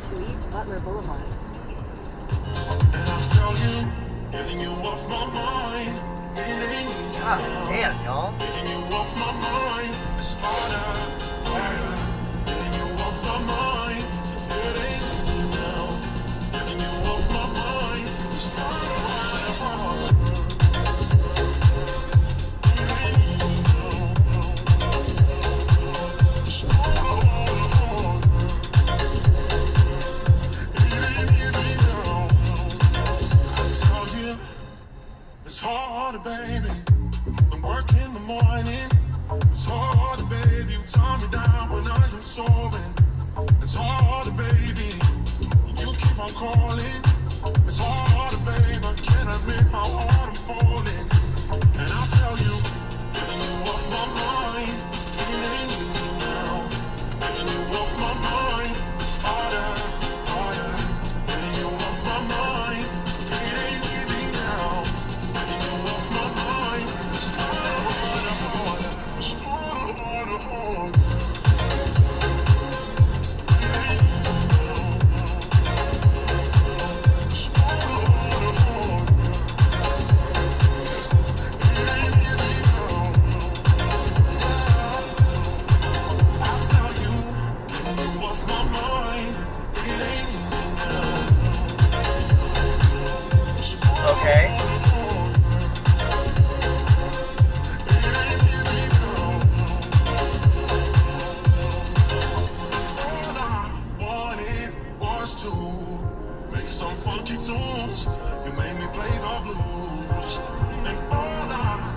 to East Butler Boulevard. And I'll tell you, getting you off my mind, it ain't easy God now. damn, y'all. Getting you off my mind, it's harder, harder. Getting you off my mind, it ain't easy now. Getting you off my mind, it's harder, harder, harder. It ain't easy now. It's harder, harder, harder. It ain't easy now. I tell you, it's harder, baby. The work in the morning. It's harder, baby. You tie me down when I am soaring. It's harder, baby. You keep on calling. It's harder, babe. I can't admit how hard I'm falling. And I'll tell you, getting you off my mind, it ain't easy now. Getting you off my mind, it's harder, harder. Getting you off my mind, it ain't easy now. Getting you off my mind, it's harder, harder, harder. It's harder, harder, harder. It ain't easy now. It's harder, harder, harder. It ain't easy now. I'll tell you, getting you off my mind, it ain't easy now. It's harder, Okay. harder, harder. It ain't easy now. All I wanted was to make some funky tunes. You made me play the blues. And all I